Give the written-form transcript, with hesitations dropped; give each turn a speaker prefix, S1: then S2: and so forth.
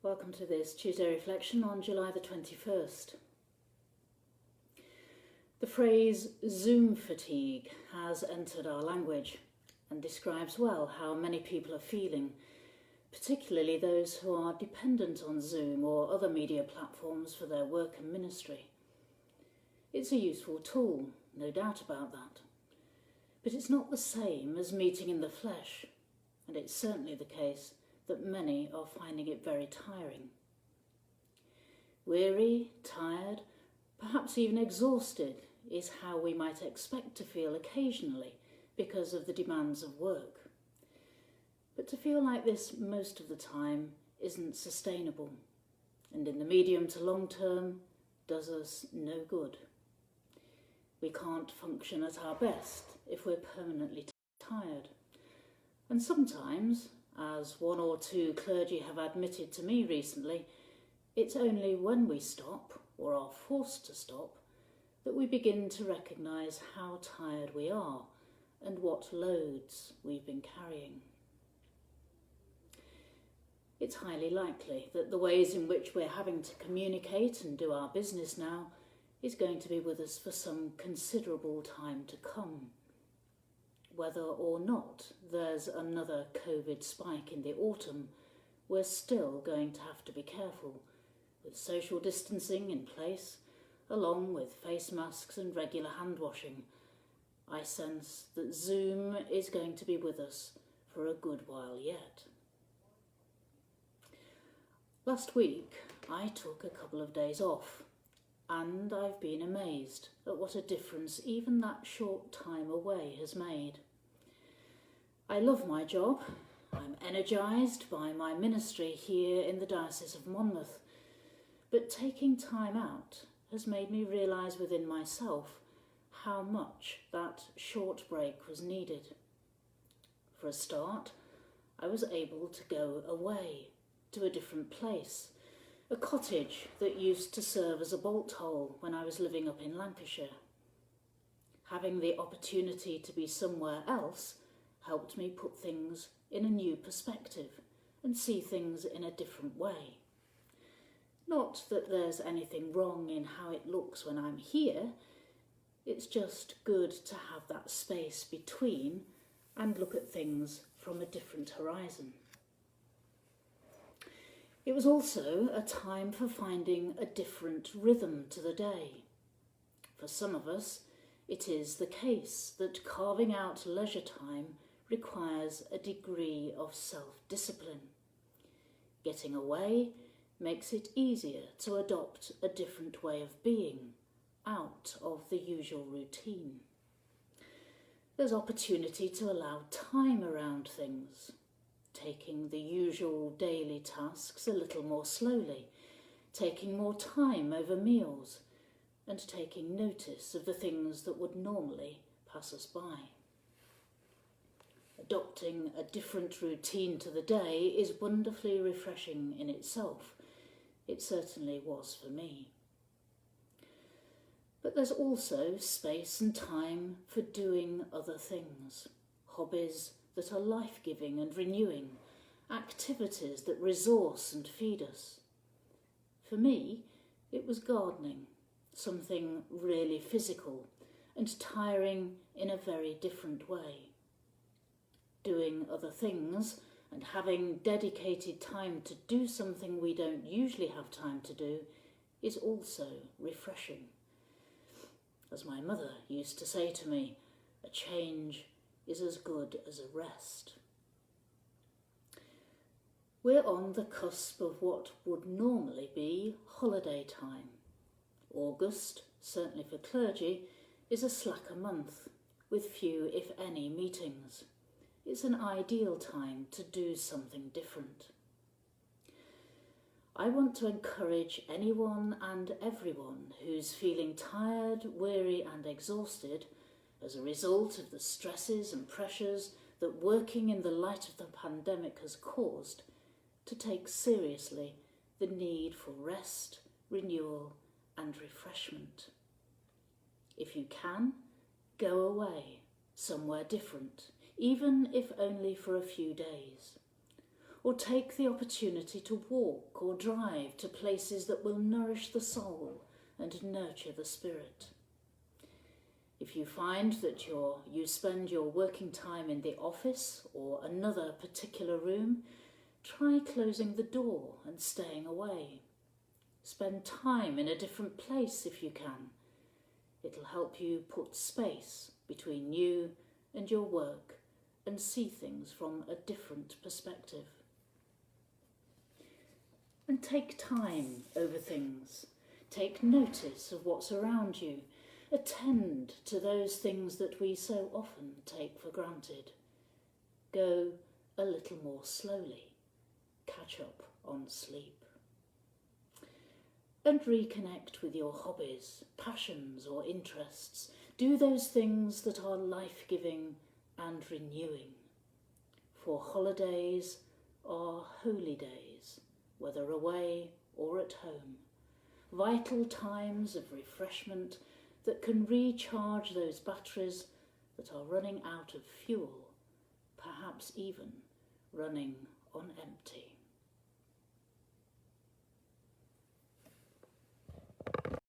S1: Welcome to this Tuesday reflection on July the 21st. The phrase Zoom fatigue has entered our language and describes well how many people are feeling, particularly those who are dependent on Zoom or other media platforms for their work and ministry. It's a useful tool, no doubt about that, but it's not the same as meeting in the flesh, and it's certainly the case that many are finding it very tiring. Weary, tired, perhaps even exhausted is how we might expect to feel occasionally because of the demands of work. But to feel like this most of the time isn't sustainable, and in the medium to long term does us no good. We can't function at our best if we're permanently tired. And sometimes, as one or two clergy have admitted to me recently, it's only when we stop, or are forced to stop, that we begin to recognise how tired we are and what loads we've been carrying. It's highly likely that the ways in which we're having to communicate and do our business now is going to be with us for some considerable time to come. Whether or not there's another COVID spike in the autumn, we're still going to have to be careful, with social distancing in place, along with face masks and regular hand washing. I sense that Zoom is going to be with us for a good while yet. Last week, I took a couple of days off, and I've been amazed at what a difference even that short time away has made. I love my job. I'm energised by my ministry here in the Diocese of Monmouth, but taking time out has made me realise within myself how much that short break was needed. For a start, I was able to go away to a different place, a cottage that used to serve as a bolt hole when I was living up in Lancashire. Having the opportunity to be somewhere else helped me put things in a new perspective and see things in a different way. Not that there's anything wrong in how it looks when I'm here, it's just good to have that space between and look at things from a different horizon. It was also a time for finding a different rhythm to the day. For some of us, it is the case that carving out leisure time requires a degree of self-discipline. Getting away makes it easier to adopt a different way of being, out of the usual routine. There's opportunity to allow time around things, taking the usual daily tasks a little more slowly, taking more time over meals, and taking notice of the things that would normally pass us by. Adopting a different routine to the day is wonderfully refreshing in itself. It certainly was for me. But there's also space and time for doing other things, hobbies that are life-giving and renewing, activities that resource and feed us. For me, it was gardening, something really physical and tiring in a very different way. Doing other things and having dedicated time to do something we don't usually have time to do is also refreshing. As my mother used to say to me, a change is as good as a rest. We're on the cusp of what would normally be holiday time. August, certainly for clergy, is a slacker month, with few, if any, meetings. It's an ideal time to do something different. I want to encourage anyone and everyone who's feeling tired, weary and exhausted as a result of the stresses and pressures that working in the light of the pandemic has caused, to take seriously the need for rest, renewal and refreshment. If you can, go away somewhere different, even if only for a few days. or take the opportunity to walk or drive to places that will nourish the soul and nurture the spirit. If you find that you spend your working time in the office or another particular room, try closing the door and staying away. Spend time in a different place if you can. It'll help you put space between you and your work and see things from a different perspective. And take time over things. Take notice of what's around you. Attend to those things that we so often take for granted. Go a little more slowly. Catch up on sleep. And reconnect with your hobbies, passions or interests. Do those things that are life-giving and renewing. For holidays are holy days, whether away or at home. Vital times of refreshment that can recharge those batteries that are running out of fuel, perhaps even running on empty.